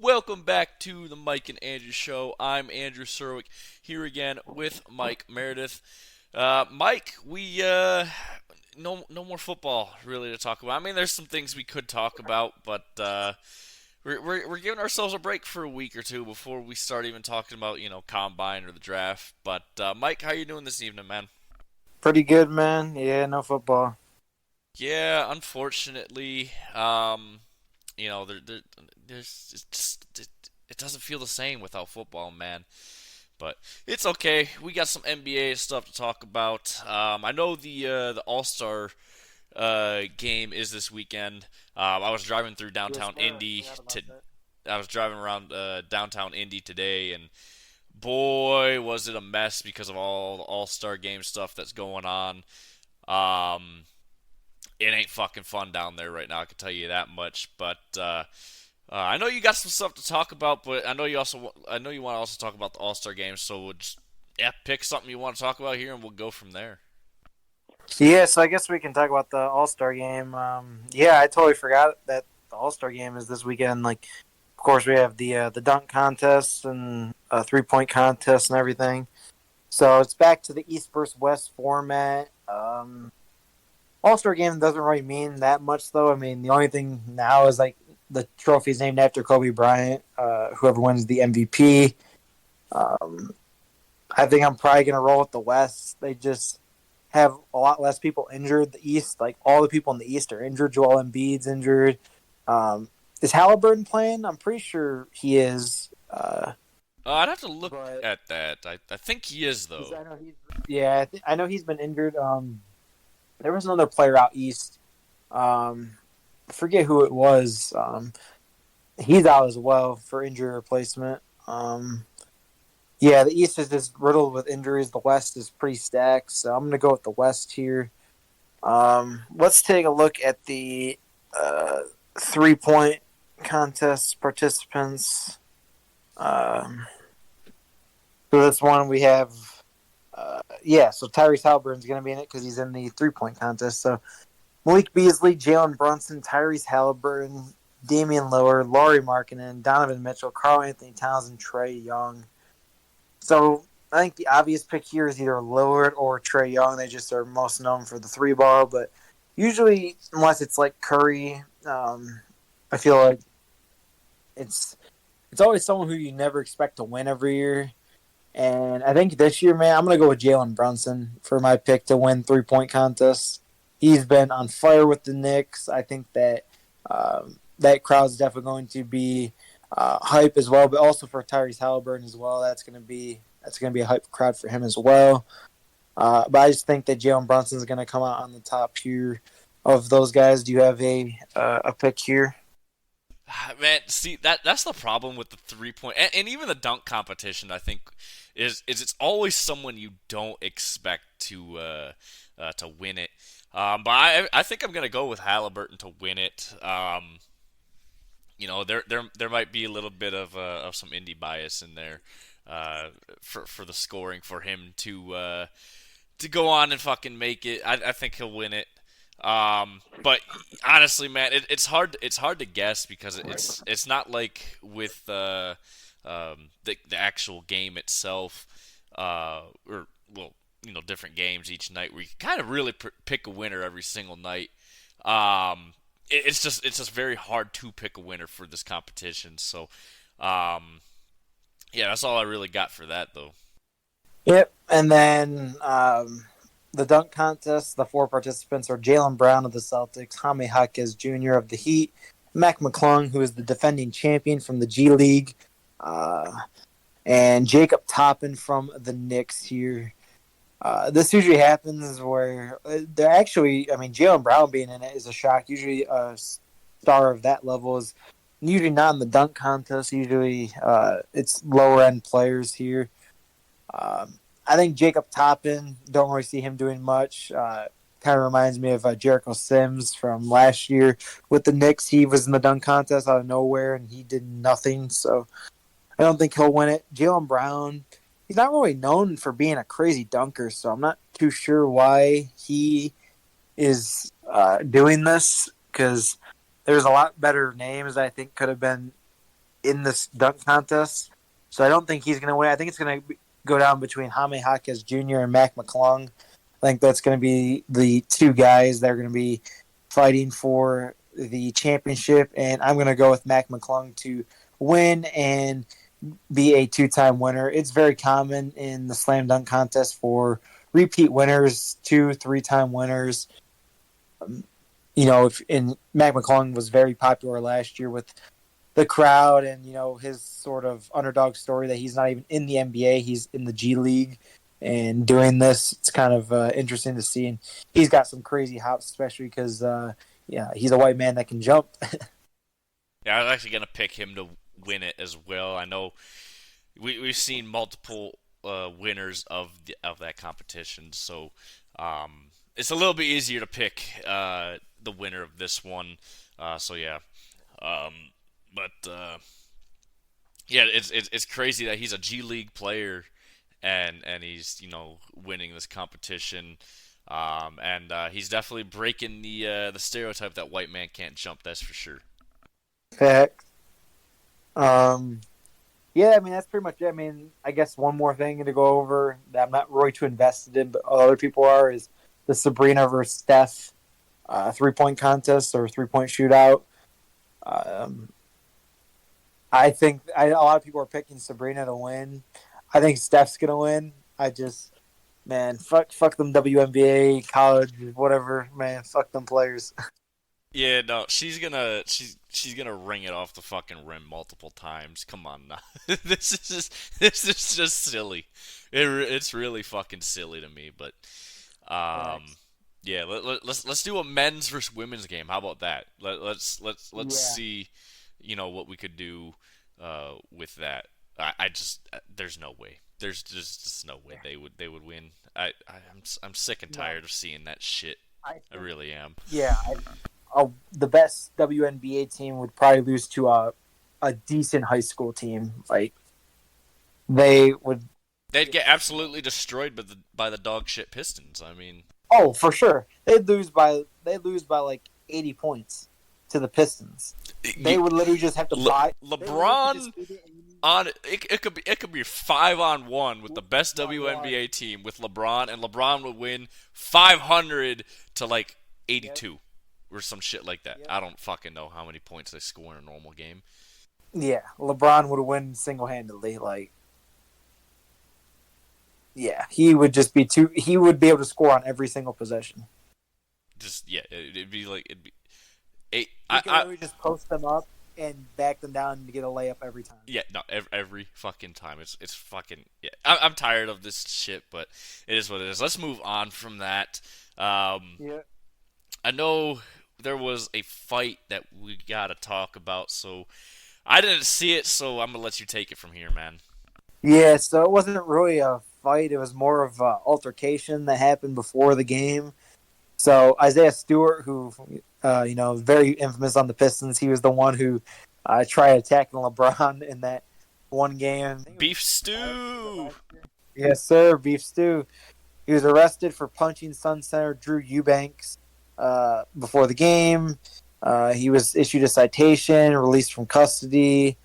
Welcome back to the Mike and Andrew Show. I'm Andrew Serwick here again with Mike Meredith. Mike, we no more football really to talk about. I mean, there's some things we could talk about, but we're giving ourselves a break for a week or two before we start even talking about combine or the draft. But Mike, how you doing this evening, man? Pretty good, man. Yeah, no football. Yeah, unfortunately, there's it doesn't feel the same without football, man. But it's okay. We got some NBA stuff to talk about. I know the All Star game is this weekend. I was driving through Yes, downtown sir. I Indy forgot to. about that. I was driving around downtown Indy today, and boy, was it a mess because of all the All Star game stuff that's going on. Um, it ain't fucking fun down there right now. I can tell you that much. But I know you got some stuff to talk about, but I know you want to also talk about the All Star game. So we'll just pick something you want to talk about here, and we'll go from there. Yeah, so I guess we can talk about the All Star game. Yeah, I totally forgot that the All Star game is this weekend. Like, of course, we have the dunk contest and 3-point contest and everything. So it's back to the East versus West format. All Star game doesn't really mean that much, though. I mean, the only thing now is like the trophy is named after Kobe Bryant. Whoever wins the MVP. Um, I think I'm probably gonna roll with the West. They just have a lot less people injured. The East, like all the people in the East, are injured. Joel Embiid's injured. Um, is Halliburton playing? I'm pretty sure he is. I'd have to look But at that. I think he is though. I know he's yeah, I know he's been injured. There was another player out east. I forget who it was. He's out as well for injury replacement. Yeah, the East is just riddled with injuries. The West is pretty stacked, so I'm going to go with the West here. Let's take a look at the 3-point contest participants. Um, so this one we have, so Tyrese Halliburton's going to be in it because he's in the 3-point contest. So Malik Beasley, Jalen Brunson, Tyrese Halliburton, Damian Lillard, Laurie Markkinen, Donovan Mitchell, Karl Anthony Towns, and Trey Young. So I think the obvious pick here is either Lillard or Trey Young. They just are most known for the three ball, but usually, unless it's like Curry, I feel like it's it's always someone who you never expect to win every year. And I think this year, man, I'm gonna go with Jalen Brunson for my pick to win 3-point contest. He's been on fire with the Knicks. I think that that crowd's definitely going to be hype as well, but also for Tyrese Halliburton as well. That's gonna be a hype crowd for him as well. But I just think that Jalen Brunson is gonna come out on the top here of those guys. Do you have a pick here? Man, see that's the problem with the 3 point and even the dunk competition. I think is it's always someone you don't expect to win it. But I think I'm gonna go with Halliburton to win it. There might be a little bit of some indie bias in there for the scoring for him to go on and fucking make it. I think he'll win it. But honestly, man, it's hard to guess because it's not like with the actual game itself, or well, different games each night where you can kind of really pick a winner every single night. It's just very hard to pick a winner for this competition. So, um, yeah, that's all I really got for that though. Yep. And then the dunk contest, the four participants are Jalen Brown of the Celtics, Jaime Jaquez Jr. of the Heat, Mac McClung, who is the defending champion from the G League, uh, and Jacob Toppin from the Knicks here. This usually happens where they're actually, I mean, Jalen Brown being in it is a shock. Usually a star of that level is usually not in the dunk contest. Usually it's lower end players here. I think Jacob Toppin, don't really see him doing much. Kind of reminds me of Jericho Sims from last year with the Knicks. He was in the dunk contest out of nowhere and he did nothing. So I don't think he'll win it. Jalen Brown, he's not really known for being a crazy dunker, so I'm not too sure why he is doing this because there's a lot better names I think could have been in this dunk contest. So I don't think he's going to win. I think it's going to go down between Jaime Jaquez Jr. and Mac McClung. I think that's going to be the two guys that are going to be fighting for the championship, and I'm going to go with Mac McClung to win and be a two-time winner. It's very common in the slam dunk contest for repeat winners, 2, 3 time winners. You know, and Mac McClung was very popular last year with the crowd, and his sort of underdog story that he's not even in the NBA, he's in the G League and doing this. It's kind of interesting to see, and he's got some crazy hops, especially because yeah, he's a white man that can jump. Yeah, I was actually gonna pick him to win it as well. I know we've seen multiple winners of that competition, so it's a little bit easier to pick the winner of this one. So yeah, um, but yeah, it's crazy that he's a G League player and he's winning this competition. And he's definitely breaking the stereotype that white man can't jump. That's for sure. Fact. Um, yeah, I mean that's pretty much it. I mean, I guess one more thing to go over that I'm not really too invested in, but other people are is the Sabrina versus Steph 3 point contest or 3 point shootout. Um, I think a lot of people are picking Sabrina to win. I think Steph's gonna win. I just man, fuck them WNBA, college, whatever, man, fuck them players. Yeah, no, she's gonna ring it off the fucking rim multiple times. Come on now, this is just silly. It's really fucking silly to me. But um, Facts. yeah, let's do a men's versus women's game. How about that? Let's Yeah, see, what we could do with that. I just there's no way. There's just no way yeah, they would win. I'm sick and no, tired of seeing that shit. I I think really am. yeah, the best WNBA team would probably lose to a decent high school team. Like they would. They'd get absolutely destroyed by the dog shit Pistons. I mean, Oh, for sure, they'd lose by like 80 points to the Pistons. They would literally just have to buy. They literally could LeBron just get it and on it could be 5-on-1 with the best my God. WNBA team with LeBron, and LeBron would win 500 to like Yep. 82 or some shit like that. Yep. I don't fucking know how many points they score in a normal game. Yeah, LeBron would win single handedly. Like, yeah, he would just be too. He would be able to score on every single possession. Just yeah, it'd be like it'd be eight. He could literally just post them up and back them down to get a layup every time. Yeah, no, every fucking time. It's fucking yeah. I'm tired of this shit, but it is what it is. Let's move on from that. Um, Yeah. I know there was a fight that we gotta talk about, so I didn't see it, so I'm gonna let you take it from here, man. Yeah, so it wasn't really a fight. It was more of an altercation that happened before the game. So Isaiah Stewart, who very infamous on the Pistons, he was the one who tried attacking LeBron in that one game. I think it was Beef stew. last year. Yes, sir, Beef Stew. He was arrested for punching Sun Center Drew Eubanks before the game. He was issued a citation, released from custody.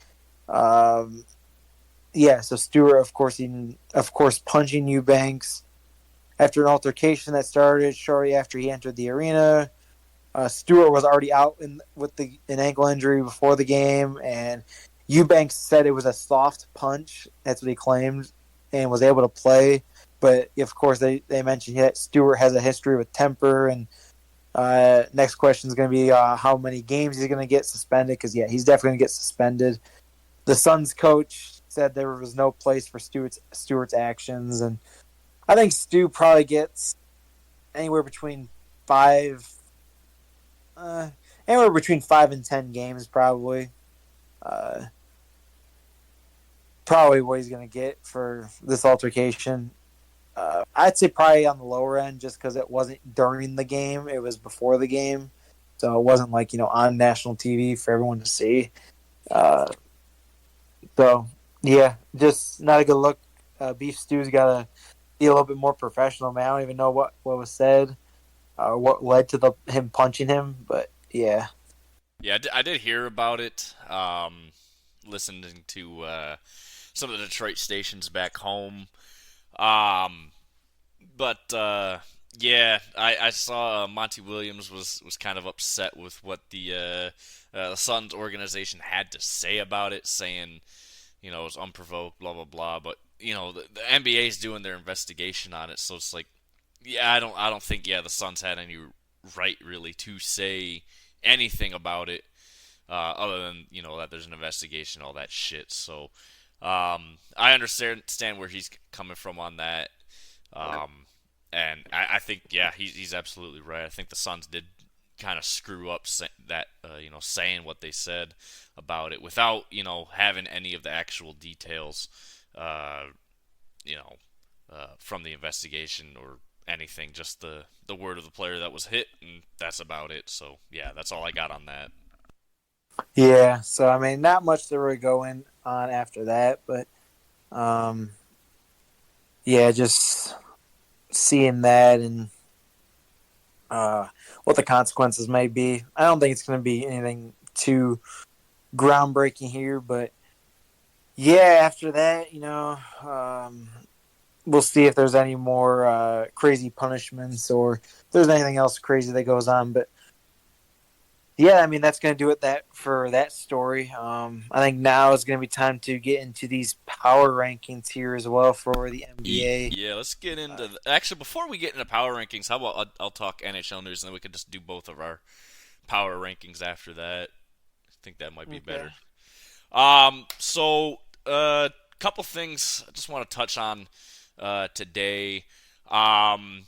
Um, yeah, so Stewart, of course, punching Eubanks after an altercation that started shortly after he entered the arena. Stewart was already out with an ankle injury before the game, and Eubanks said it was a soft punch. That's what he claimed, and was able to play. But of course, they mentioned that Stewart has a history with temper, and next question is going to be how many games he's going to get suspended. Because yeah, he's definitely going to get suspended. The Suns coach said there was no place for Stewart's actions, and I think Stu probably gets anywhere between five, uh, anywhere between 5 and 10 games, probably. Uh, Probably what he's going to get for this altercation. I'd say probably on the lower end, just because it wasn't during the game; it was before the game, so it wasn't like on national TV for everyone to see. Uh, so yeah, just not a good look. Beef Stew's got to be a little bit more professional, man. I don't even know what was said, what led to him punching him, but yeah, Yeah, I did hear about it. listening to some of the Detroit stations back home. Um, but yeah, I saw Monty Williams was kind of upset with what the Suns organization had to say about it, saying it was unprovoked, blah blah blah. But the NBA is doing their investigation on it, so it's like, yeah, I don't think the Suns had any right really to say anything about it, other than that there's an investigation, all that shit. So I understand where he's coming from on that. Um, and I think, yeah, he's absolutely right. I think the Suns did kind of screw up saying what they said about it without, having any of the actual details, uh, you know, from the investigation or anything. Just the word of the player that was hit, and that's about it. So, yeah, that's all I got on that. Yeah, so I mean, not much to really go in on after that, but um, yeah, just seeing that and what the consequences may be. I don't think it's going to be anything too groundbreaking here, but yeah, after that, we'll see if there's any more crazy punishments or if there's anything else crazy that goes on. But yeah, I mean that's going to do it for that story. I think now is going to be time to get into these power rankings here as well for the NBA. Yeah, let's get into actually before we get into power rankings. How about I'll talk NHL news and then we could just do both of our power rankings after that. I think that might be Okay. better. So couple things I just want to touch on today. Um,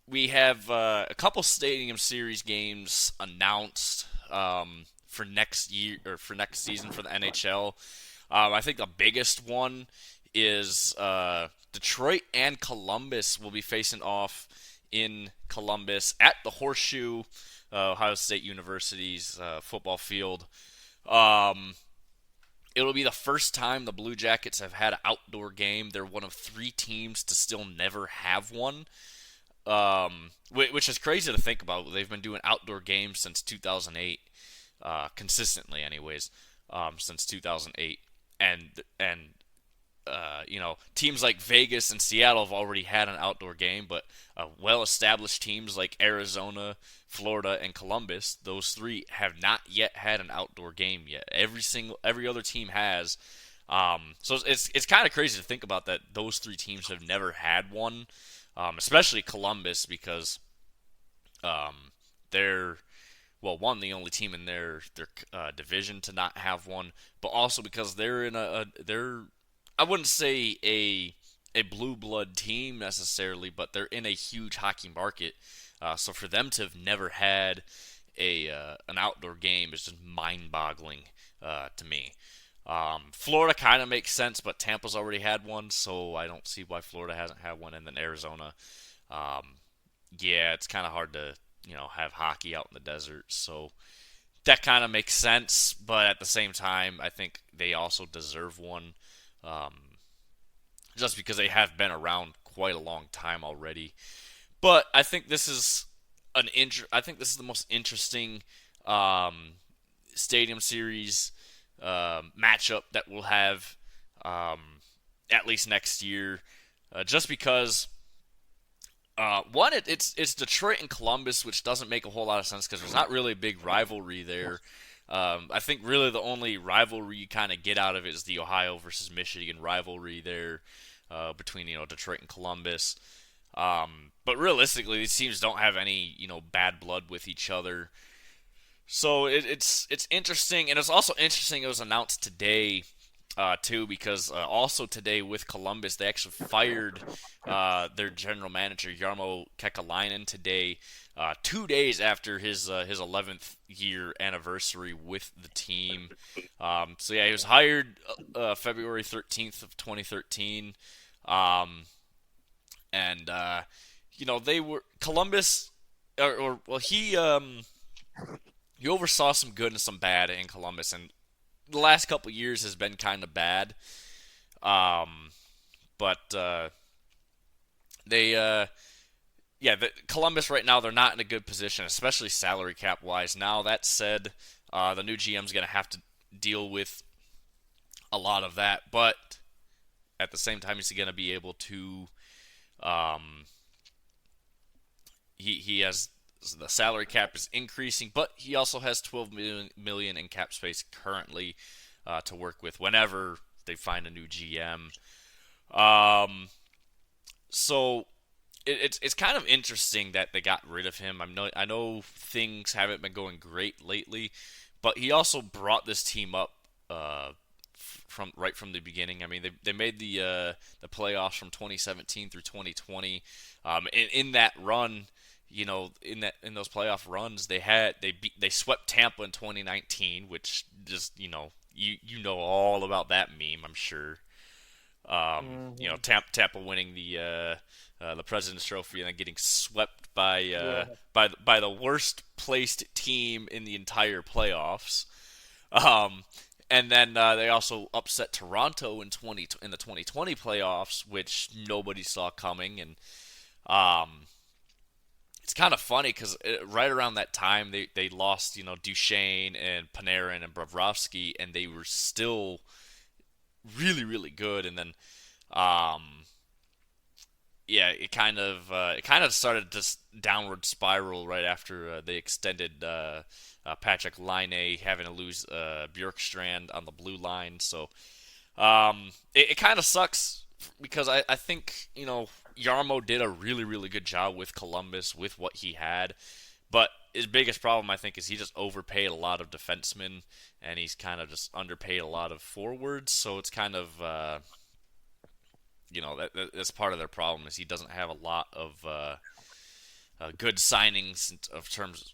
we have a couple Stadium Series games announced for next year or for next season for the NHL. I think the biggest one is Detroit and Columbus will be facing off in Columbus at the Horseshoe, Ohio State University's football field. Um, It'll be the first time the Blue Jackets have had an outdoor game. They're one of three teams to still never have one, which is crazy to think about. They've been doing outdoor games since 2008, consistently, anyways, since 2008, and teams like Vegas and Seattle have already had an outdoor game, but well-established teams like Arizona, Florida, and Columbus, those three have not yet had an outdoor game yet. Every other team has. So it's kind of crazy to think about that those three teams have never had one, especially Columbus because they're one, the only team in their division to not have one, but also because they're in they're, I wouldn't say a blue blood team necessarily, but they're in a huge hockey market. So for them to have never had an outdoor game is just mind boggling to me. Florida kind of makes sense, but Tampa's already had one, so I don't see why Florida hasn't had one. And then Arizona, um, yeah, it's kind of hard to have hockey out in the desert, so that kind of makes sense. But at the same time, I think they also deserve one, um, just because they have been around quite a long time already. But I think this is I think this is the most interesting um, Stadium Series matchup that we'll have, um, at least next year, just because one, it's Detroit and Columbus, which doesn't make a whole lot of sense because there's not really a big rivalry there. I think really the only rivalry you kind of get out of it is the Ohio versus Michigan rivalry there, between Detroit and Columbus. But realistically, these teams don't have any bad blood with each other. So it's interesting, and it's also interesting. It was announced today, too, because also today with Columbus, they actually fired their general manager Jarmo Kekalainen today, 2 days after his 11th year anniversary with the team. So yeah, he was hired February 13th of 2013, and they were Columbus, or well he oversaw some good and some bad in Columbus, and the last couple years has been kind of bad. But they, Columbus right now they're not in a good position, especially salary cap wise. Now that said, the new GM's gonna have to deal with a lot of that, but at the same time, he's going to be able to. Um, he has the salary cap is increasing, but he also has 12 million in cap space currently to work with whenever they find a new GM. Um, so it's kind of interesting that they got rid of him. I know things haven't been going great lately, but he also brought this team up from the beginning. I mean, they made the playoffs from 2017 through 2020. In that run, in those playoff runs, they swept Tampa in 2019, which just you know all about that meme, I'm sure. Hmm. Tampa winning the President's Trophy and then getting swept by Yeah. by the worst placed team in the entire playoffs. Um, and then they also upset Toronto in the 2020 playoffs, which nobody saw coming. And um, it's kind of funny because right around that time they lost Duchesne and Panarin and Bobrovsky, and they were still really really good. And then um, yeah, it kind of started this downward spiral right after they extended Patrick Laine having to lose Bjorkstrand on the blue line. So it kind of sucks because I think Yarmo did a really really good job with Columbus with what he had, but his biggest problem I think is he just overpaid a lot of defensemen and he's kind of just underpaid a lot of forwards. So it's kind of that's part of their problem is he doesn't have a lot of good signings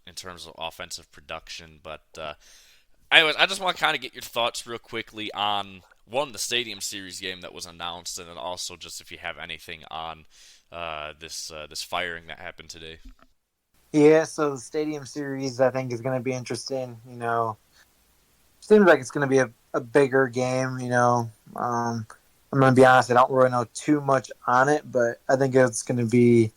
in terms of offensive production. But anyways, I just want to kind of get your thoughts real quickly on one the Stadium Series game that was announced, and then also just if you have anything on this firing that happened today. Yeah, so the Stadium Series, I think, is going to be interesting. Seems like it's going to be a bigger game. I'm going to be honest, I don't really know too much on it, but I think it's going to be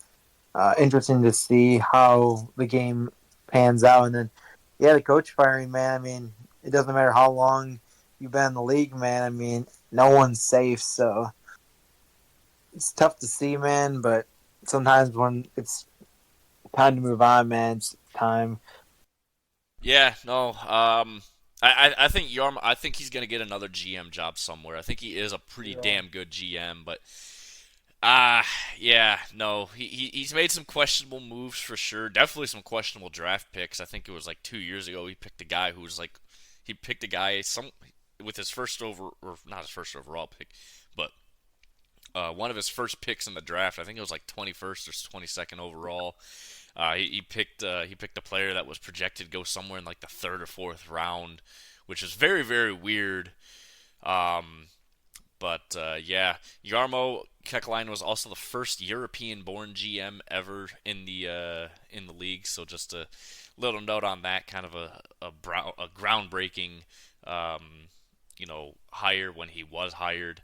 interesting to see how the game pans out. And then, yeah, the coach firing, man. I mean, it doesn't matter how long you've been in the league, man. I mean, no one's safe, so it's tough to see, man. But sometimes when it's time to move on, man, it's time. Yeah, no. I think Yarm. I think he's gonna get another GM job somewhere. I think he is a pretty Yeah. damn good GM, but uh yeah, no. He's made some questionable moves for sure. Definitely some questionable draft picks. I think it was like 2 years ago he picked a guy who was like he picked a guy some with his first over or not his first overall pick, but one of his first picks in the draft. I think it was like 21st or 22nd overall. He picked a player that was projected to go somewhere in like the third or fourth round, which is very very weird. Um, but yeah, Yarmo Kekalainen was also the first European-born GM ever in the league. So just a little note on that, kind of a groundbreaking hire when he was hired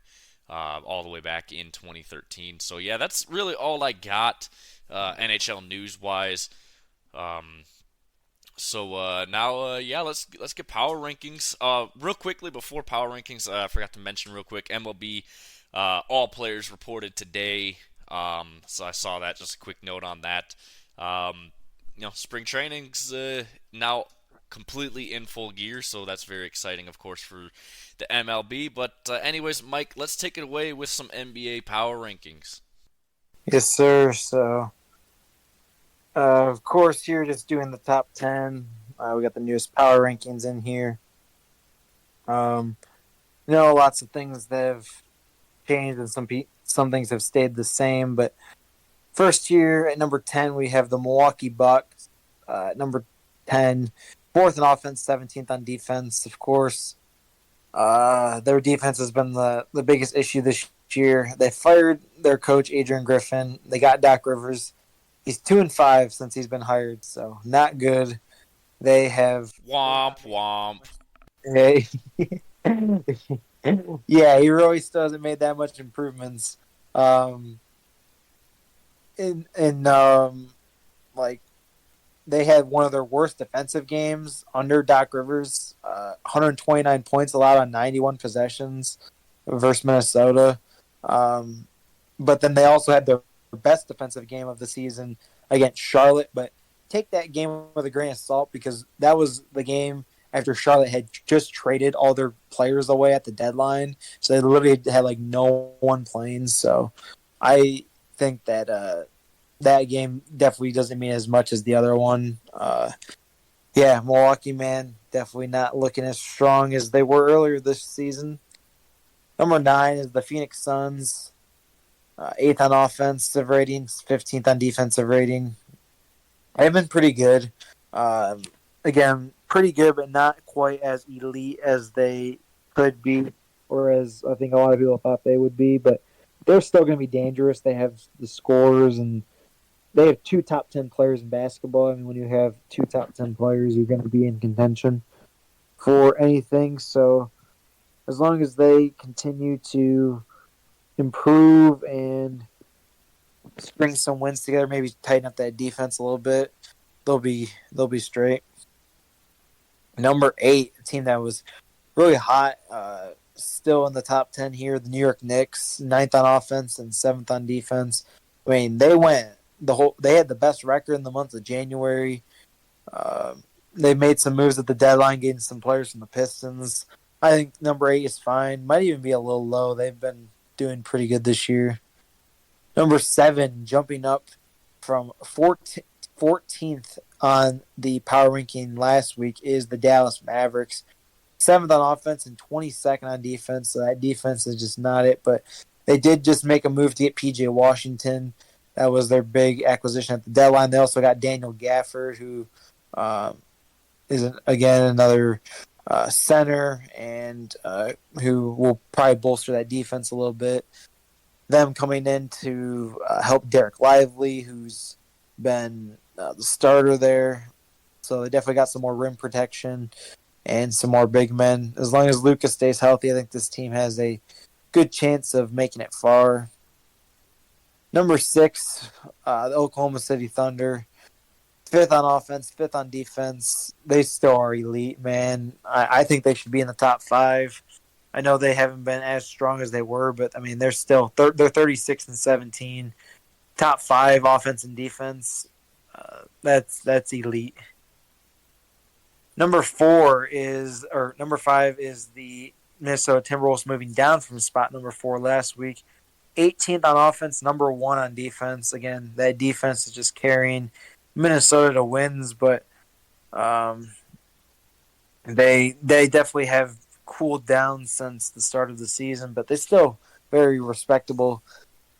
all the way back in 2013. So yeah, that's really all I got NHL news wise. Um, now, yeah, let's get power rankings. Real quickly before power rankings, I forgot to mention real quick MLB. All players reported today. So I saw that. Just a quick note on that. Spring training's now completely in full gear, so that's very exciting, of course, for the MLB. But anyways, Mike, let's take it away with some NBA power rankings. Yes, sir. So, of course, here just doing the top 10. We got the newest power rankings in here. Um, lots of things that have changed and some things have stayed the same. But first here at number 10, we have the Milwaukee Bucks. Number 10, fourth in offense, 17th on defense, of course. Their defense has been the biggest issue this year. They fired their coach, Adrian Griffin. They got Doc Rivers. He's 2-5 since he's been hired, so not good. They have really Womp not made womp. much. Yeah, he really still hasn't made that much improvements. In like they had one of their worst defensive games under Doc Rivers. 129 points allowed on 91 possessions versus Minnesota. Um, but then they also had their best defensive game of the season against Charlotte. But take that game with a grain of salt because that was the game after Charlotte had just traded all their players away at the deadline. So they literally had like no one playing. So I think that that game definitely doesn't mean as much as the other one. Yeah, Milwaukee, man, definitely not looking as strong as they were earlier this season. Number 9 is the Phoenix Suns. 8th on offensive rating, 15th on defensive rating. They've been pretty good. Um, Again, pretty good, but not quite as elite as they could be, or as I think a lot of people thought they would be. But they're still going to be dangerous. They have the scorers, and they have 2 top 10 players in basketball. I mean, when you have 2 top 10 players, you're going to be in contention for anything. So as long as they continue to improve and string some wins together, maybe tighten up that defense a little bit, they'll be straight. Number 8, a team that was really hot, still in the top 10 here, the New York Knicks, 9th on offense and 7th on defense. I mean, they had the best record in the month of January. They made some moves at the deadline, getting some players from the Pistons. I think number 8 is fine. Might even be a little low. They've been doing pretty good this year. Number 7, jumping up from 14th on the power ranking last week, is the Dallas Mavericks. 7th on offense and 22nd on defense. So that defense is just not it. But they did just make a move to get PJ Washington. That was their big acquisition at the deadline. They also got Daniel Gafford, who is, again, another center and who will probably bolster that defense a little bit. Them coming in to help Derek Lively, who's been the starter there. So they definitely got some more rim protection and some more big men. As long as Lucas stays healthy, I think this team has a good chance of making it far. Number 6, the Oklahoma City Thunder. 5th on offense, 5th on defense. They still are elite, man. I think they should be in the top 5. I know they haven't been as strong as they were, but I mean they're still they're 36-17, top 5 offense and defense. That's elite. Number 5 is the Minnesota Timberwolves, moving down from spot number 4 last week. 18th on offense, number 1 on defense. Again, that defense is just carrying Minnesota to wins, but they definitely have cooled down since the start of the season, but they're still very respectable.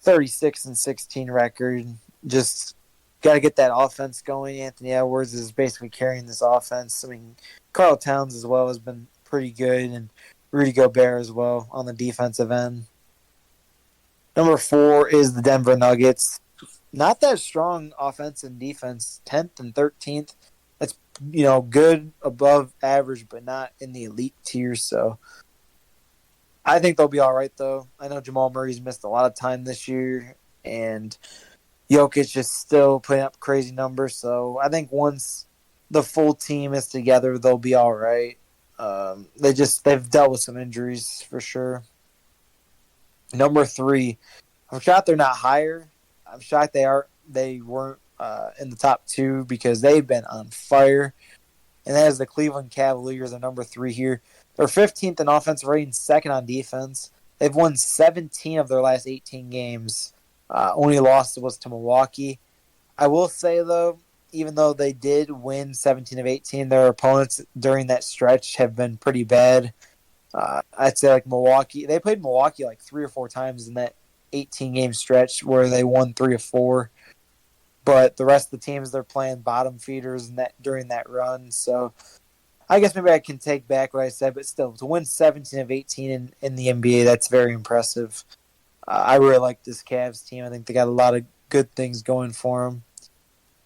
36-16 record. Just got to get that offense going. Anthony Edwards is basically carrying this offense. I mean, Karl Towns as well has been pretty good, and Rudy Gobert as well on the defensive end. Number 4 is the Denver Nuggets. Not that strong offense and defense, 10th and 13th. That's, good above average, but not in the elite tier. So I think they'll be all right, though. I know Jamal Murray's missed a lot of time this year, and Jokic is still putting up crazy numbers. So I think once the full team is together, they'll be all right. They've dealt with some injuries for sure. Number 3, I'm shocked they're not higher. I'm shocked they weren't in the top 2 because they've been on fire. And that is the Cleveland Cavaliers, are number 3 here. They're 15th in offensive rating, 2nd on defense. They've won 17 of their last 18 games. Only loss was to Milwaukee. I will say, though, even though they did win 17 of 18, their opponents during that stretch have been pretty bad. I'd say like Milwaukee. They played Milwaukee like 3 or 4 times in that 18-game stretch where they won 3 of 4. But the rest of the teams, they're playing bottom feeders during that run. So I guess maybe I can take back what I said, but still, to win 17 of 18 in the NBA, that's very impressive. I really like this Cavs team. I think they got a lot of good things going for them.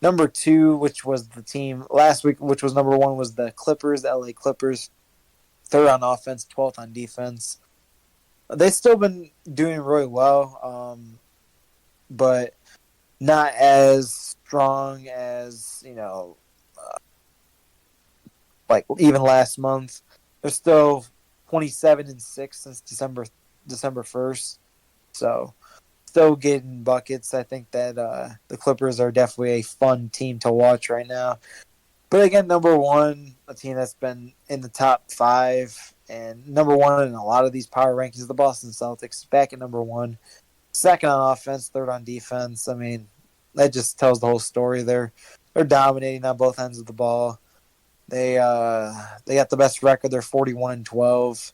Number 2, which was the team last week, which was number 1, was the Clippers, the LA Clippers. 3rd on offense, 12th on defense. They've still been doing really well, but not as strong as, like even last month. They're still 27-6 since December 1st. So still getting buckets. I think that the Clippers are definitely a fun team to watch right now. But again, number one, a team that's been in the top five and number one in a lot of these power rankings, the Boston Celtics, back at number one, second on offense, third on defense. I mean, that just tells the whole story. They're dominating on both ends of the ball. They got the best record. They're 41-12.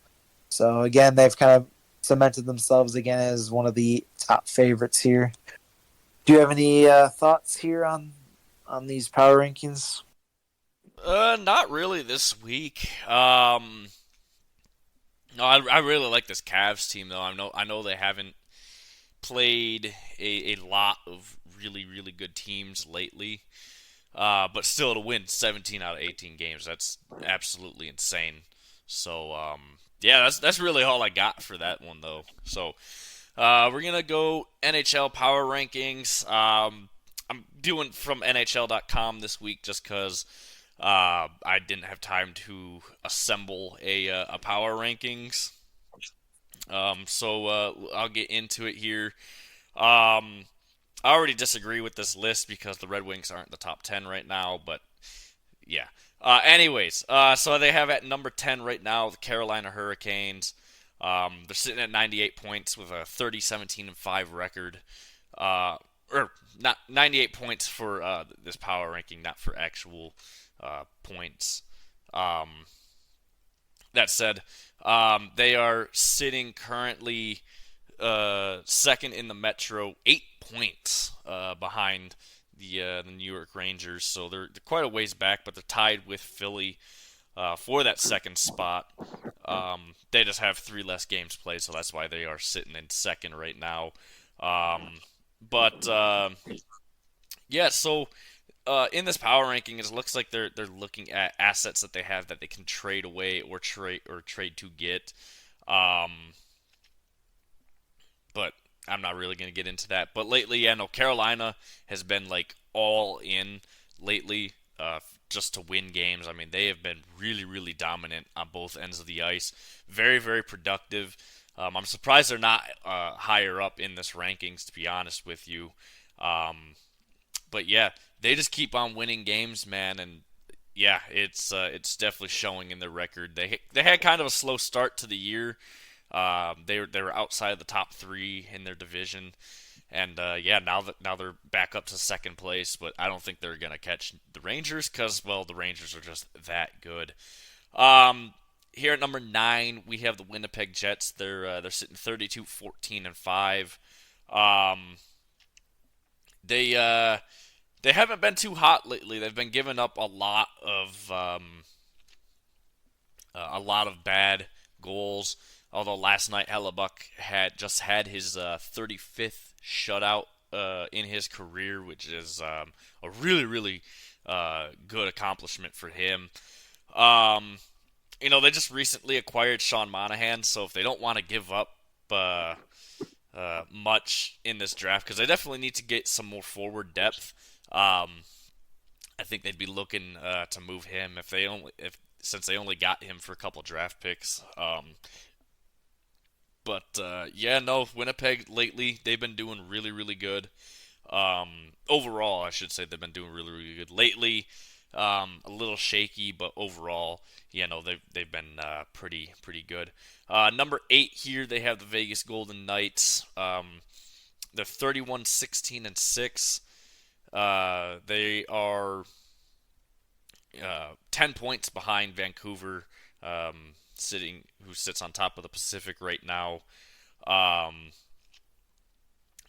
So again, they've kind of cemented themselves again as one of the top favorites here. Do you have any thoughts here on these power rankings? Not really this week. No, I really like this Cavs team though. I know they haven't played a lot of really good teams lately. But still to win 17 out of 18 games, that's absolutely insane. So yeah, that's really all I got for that one though. So we're gonna go NHL power rankings. I'm doing from NHL.com this week just because I didn't have time to assemble a power rankings. So I'll get into it here. I already disagree with this list because the Red Wings aren't the top 10 right now, but yeah. Anyways, so they have at number 10 right now the Carolina Hurricanes. They're sitting at 98 points with a 30-17-5 record. Or not 98 points for this power ranking, not for actual points. That said, they are sitting currently second in the Metro, 8 points behind the New York Rangers. So they're quite a ways back, but they're tied with Philly for that second spot. They just have 3 less games played, so that's why they are sitting in second right now. But yeah, so in this power ranking, it looks like they're looking at assets that they have that they can trade away or trade to get. Um, but I'm not really going to get into that. But lately, yeah, no, Carolina has been like all in lately just to win games. I mean, they have been really dominant on both ends of the ice. Very productive. I'm surprised they're not higher up in this rankings, to be honest with you. But yeah, they just keep on winning games, man, and yeah, it's definitely showing in their record. They had kind of a slow start to the year. They were outside of the top 3 in their division, and yeah, now they're back up to second place. But I don't think they're gonna catch the Rangers because well, the Rangers are just that good. Here at number 9, we have the Winnipeg Jets. They're sitting 32-14-5. Um, they haven't been too hot lately. They've been giving up a lot of bad goals. Although last night Hellebuck had his 35th shutout in his career, which is a really good accomplishment for him. Um, they just recently acquired Sean Monahan, so if they don't want to give up uh, much in this draft, because they definitely need to get some more forward depth. I think they'd be looking to move him if since they only got him for a couple draft picks. But yeah, no, Winnipeg lately they've been doing really good. Overall, I should say they've been doing really good lately. A little shaky, but overall, yeah, no, they've been pretty good. Number 8 here, they have the Vegas Golden Knights. They're 31-16-6. They are 10 points behind Vancouver, who sits on top of the Pacific right now.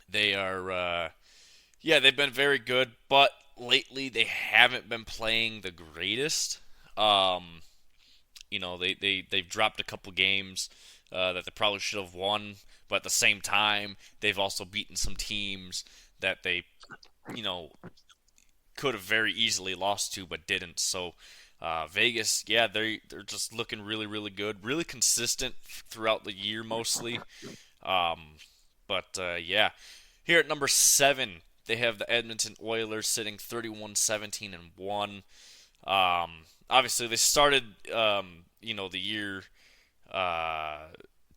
They are, yeah, they've been very good, but lately they haven't been playing the greatest. They've dropped a couple games that they probably should have won, but at the same time, they've also beaten some teams that they, you know, could have very easily lost to, but didn't. So Vegas, yeah, they're just looking really good, really consistent throughout the year mostly. Um, but yeah, here at number 7, they have the Edmonton Oilers sitting 31-17-1. obviously they started the year uh,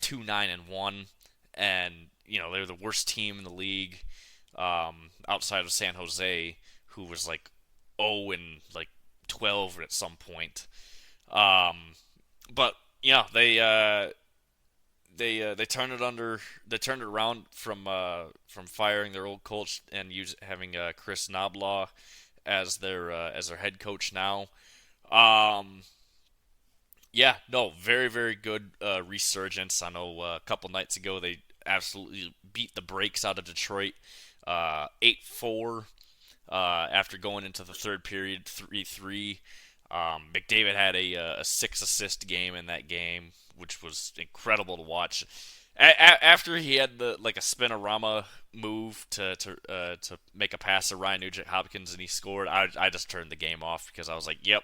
2-9-1, and they're the worst team in the league outside of San Jose, who was like 0 and like 12 at some point. Um, but yeah, they turned it under they turned it around from firing their old coach and having Chris Knoblaw as their head coach now. Um, yeah, no, very very good resurgence. I know a couple nights ago they absolutely beat the brakes out of Detroit, 8-4 after going into the third period 3-3. McDavid had a 6 assist game in that game, which was incredible to watch. After he had the like a spinorama move to make a pass to Ryan Nugent Hopkins and he scored, I just turned the game off because I was like, "Yep,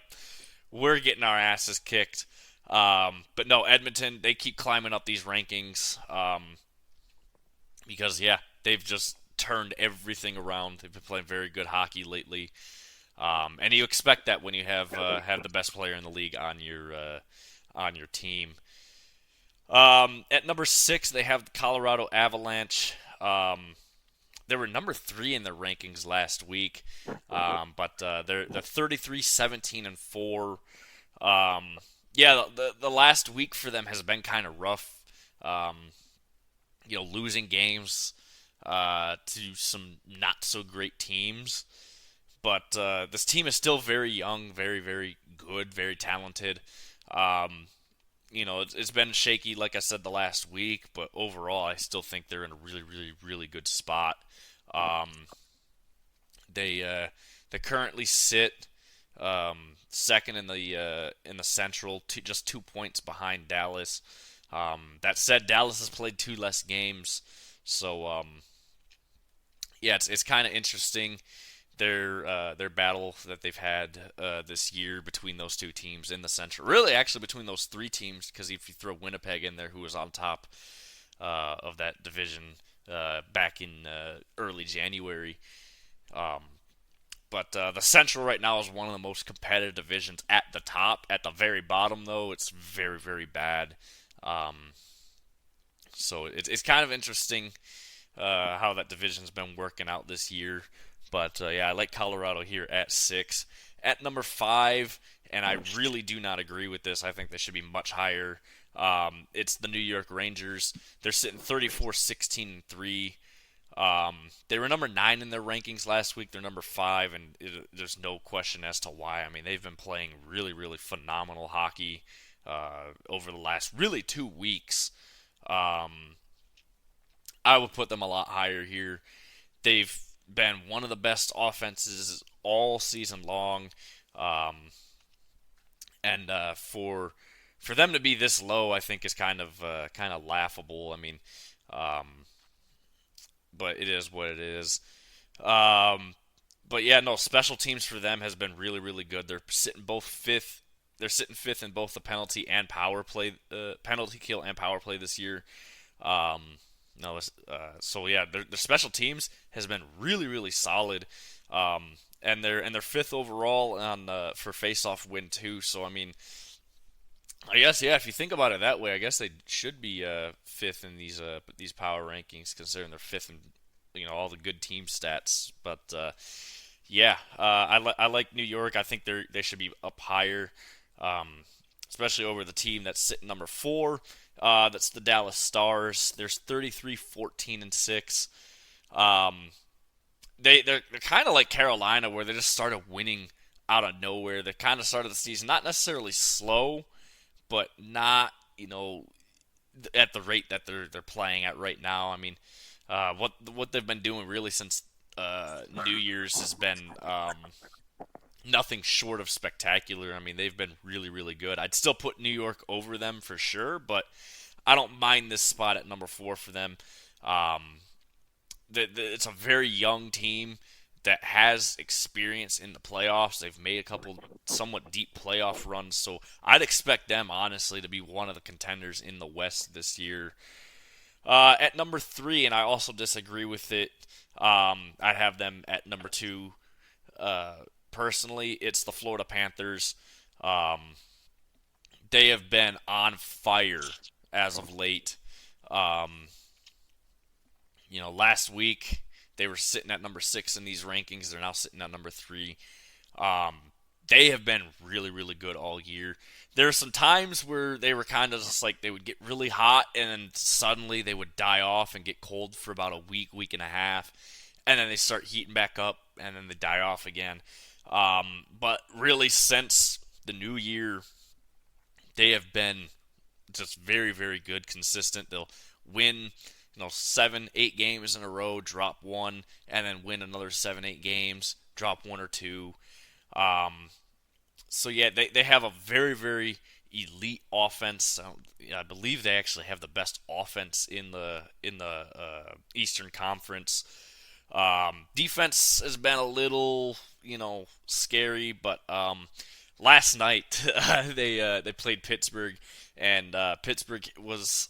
we're getting our asses kicked." But no, Edmonton, they keep climbing up these rankings because yeah, they've just turned everything around. They've been playing very good hockey lately. And you expect that when you have the best player in the league on your team. At number 6, they have the Colorado Avalanche. They were number 3 in their rankings last week, but they're 33-17-4. Yeah, the last week for them has been kind of rough. Losing games to some not so great teams. But this team is still very young, very, very good, very talented. Um, it's been shaky, like I said, the last week, but overall, I still think they're in a really, really, really good spot. Um, they currently sit second in the Central, just 2 points behind Dallas. That said, Dallas has played 2 less games, so yeah, it's kind of interesting their battle that they've had this year between those two teams in the Central. Really, actually, between those 3 teams, because if you throw Winnipeg in there, who was on top of that division back in early January. Um, but the Central right now is one of the most competitive divisions at the top. At the very bottom, though, it's very, very bad. Um, so it's kind of interesting how that division's been working out this year. But yeah, I like Colorado here at 6. At number 5, and I really do not agree with this. I think they should be much higher. It's the New York Rangers. They're sitting 34-16-3. They were number 9 in their rankings last week. They're number 5, and there's no question as to why. I mean, they've been playing really, really phenomenal hockey over the last really 2 weeks. I would put them a lot higher here. They've been one of the best offenses all season long, and for them to be this low, I think is kind of laughable. I mean, um, but it is what it is. Um, but yeah, no, special teams for them has been really, really good. They're sitting both fifth. They're sitting fifth in both the penalty kill and power play this year. Um, no, so yeah, their special teams has been really, really solid, and they're fifth overall on for faceoff win too. So I mean, I guess yeah, if you think about it that way, I guess they should be fifth in these power rankings, considering they're fifth in all the good team stats. But yeah, I like New York. I think they should be up higher, um, especially over the team that's sitting number 4. That's the Dallas Stars. There's 33-14-6. Um, they're kind of like Carolina, where they just started winning out of nowhere. They kind of started the season not necessarily slow, but not at the rate that they're playing at right now. I mean, what they've been doing really since New Year's has been nothing short of spectacular. I mean, they've been really, really good. I'd still put New York over them for sure, but I don't mind this spot at number 4 for them. It's a very young team that has experience in the playoffs. They've made a couple somewhat deep playoff runs, so I'd expect them, honestly, to be one of the contenders in the West this year. At number 3, and I also disagree with it, I'd have them at number 2. Personally, it's the Florida Panthers. Um, they have been on fire as of late. Um, last week they were sitting at number 6 in these rankings. They're now sitting at number 3. Um, they have been really, really good all year. There are some times where they were kind of just like they would get really hot and then suddenly they would die off and get cold for about a week, week and a half, and then they start heating back up and then they die off again. But really, since the new year, they have been just very, very good, consistent. They'll win, 7, 8 games in a row, drop one, and then win another 7, 8 games, drop one or two. Um, so yeah, they have a very, very elite offense. I believe they actually have the best offense in the Eastern Conference. Defense has been a little, scary, but last night they played Pittsburgh, and Pittsburgh was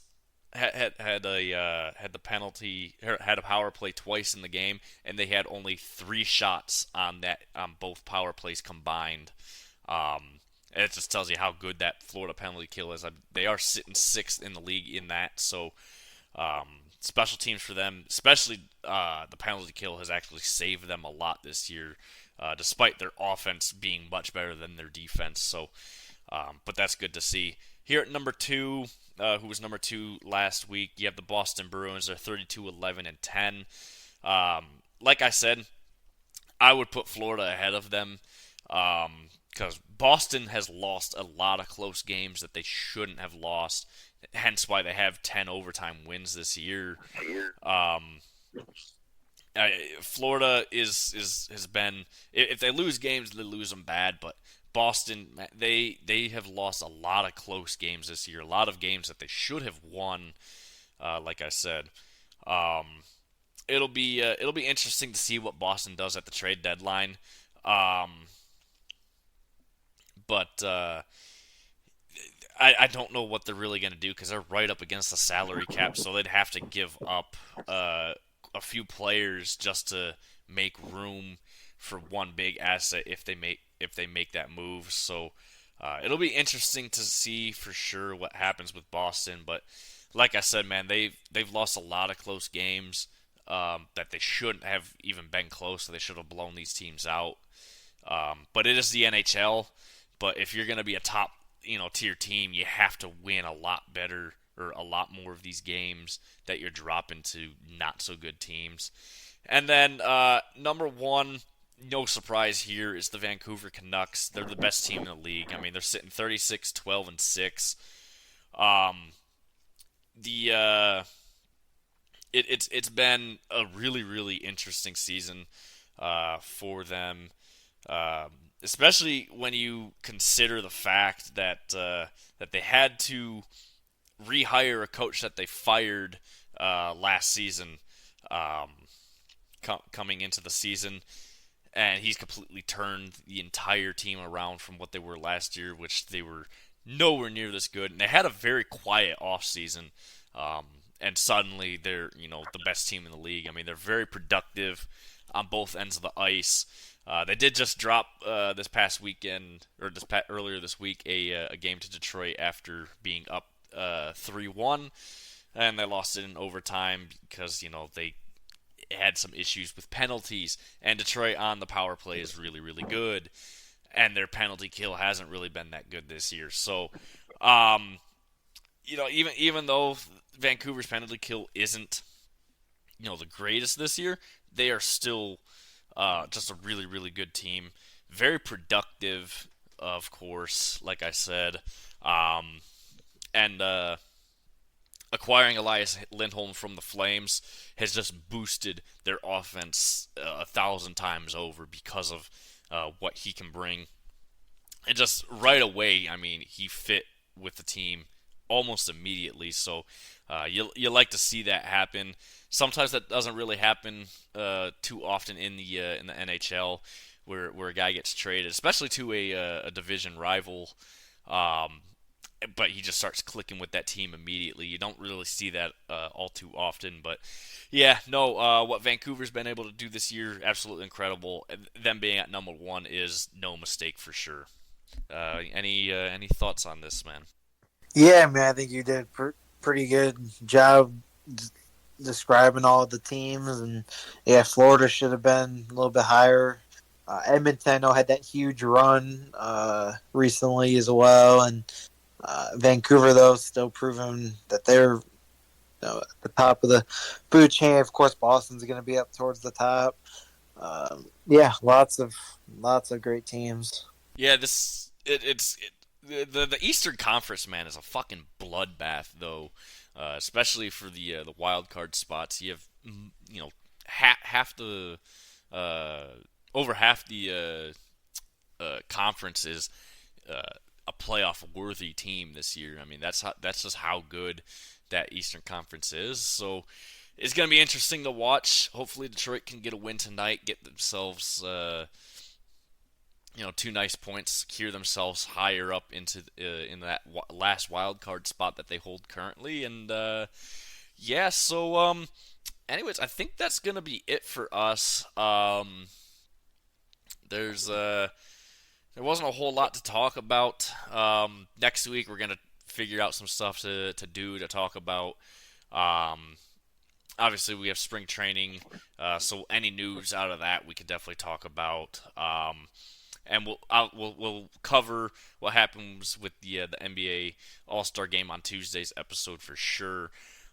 had the penalty had a power play twice in the game, and they had only 3 shots on both power plays combined. And it just tells you how good that Florida penalty kill is. They are sitting 6th in the league in that, so special teams for them, especially the penalty kill, has actually saved them a lot this year, despite their offense being much better than their defense. So, but that's good to see. Here at number 2, who was number 2 last week, you have the Boston Bruins. They're 32-11-10. Like I said, I would put Florida ahead of them because Boston has lost a lot of close games that they shouldn't have lost. Hence why they have 10 overtime wins this year. Um, Florida is has been, if they lose games, they lose them bad. But Boston, they have lost a lot of close games this year. A lot of games that they should have won. Like I said, um, it'll be interesting to see what Boston does at the trade deadline. Um, but I don't know what they're really going to do because they're right up against the salary cap, so they'd have to give up a few players just to make room for one big asset if they make that move. So it'll be interesting to see for sure what happens with Boston. But like I said, man, they've lost a lot of close games that they shouldn't have even been close. So they should have blown these teams out. But it is the NHL. But if you're going to be a top, tier team, you have to win a lot better or a lot more of these games that you're dropping to not so good teams. And then number 1, no surprise here, is the Vancouver Canucks. They're the best team in the league. I mean, they're sitting 36-12-6. Um, the it's been a really, really interesting season for them. Especially when you consider the fact that they had to rehire a coach that they fired last season, um, coming into the season, and he's completely turned the entire team around from what they were last year, which they were nowhere near this good, and they had a very quiet off season. Um, and suddenly they're the best team in the league. I mean, they're very productive on both ends of the ice. They did just drop this past weekend or earlier this week a game to Detroit after being up 3-1, and they lost it in overtime because they had some issues with penalties. And Detroit on the power play is really, really good, and their penalty kill hasn't really been that good this year. So, um, even though Vancouver's penalty kill isn't the greatest this year, they are still just a really, really good team. Very productive, of course, like I said. And acquiring Elias Lindholm from the Flames has just boosted their offense 1,000 times over because of what he can bring. And just right away, I mean, he fit with the team almost immediately. So you like to see that happen. Sometimes that doesn't really happen too often in the NHL, where a guy gets traded, especially to a division rival. Um, but he just starts clicking with that team immediately. You don't really see that all too often. But yeah, no, what Vancouver's been able to do this year, absolutely incredible. Them being at number 1 is no mistake for sure. Any thoughts on this, man? Yeah, man, I think you did pretty good job d- describing all the teams, and yeah, Florida should have been a little bit higher. Edmonton, I know, had that huge run recently as well, and Vancouver, though, still proving that they're at the top of the food chain. Of course, Boston's going to be up towards the top. Yeah, lots of great teams. Yeah, the Eastern Conference, man, is a fucking bloodbath though, especially for the wild card spots. You have half the uh, over half the conference is uh, a playoff worthy team this year. I mean, that's just how good that Eastern Conference is. So it's gonna be interesting to watch. Hopefully, Detroit can get a win tonight, get themselves two nice points, secure themselves higher up into in that last wild card spot that they hold currently, and yeah. So anyways, I think that's gonna be it for us. There's there wasn't a whole lot to talk about. Next week we're gonna figure out some stuff to do to talk about. Um, Obviously we have spring training, so any news out of that we could definitely talk about. And we'll cover what happens with the NBA All Star Game on Tuesday's episode for sure.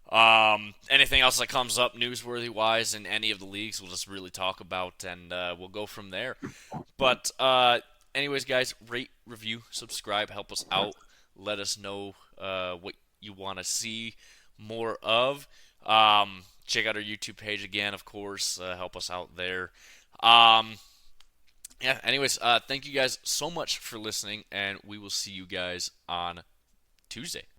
Anything else that comes up newsworthy wise in any of the leagues, we'll just really talk about, and we'll go from there. But anyways, guys, rate, review, subscribe, help us out. Let us know what you want to see more of. Check out our YouTube page again, of course. Help us out there. Um, yeah, anyways, thank you guys so much for listening, and we will see you guys on Tuesday.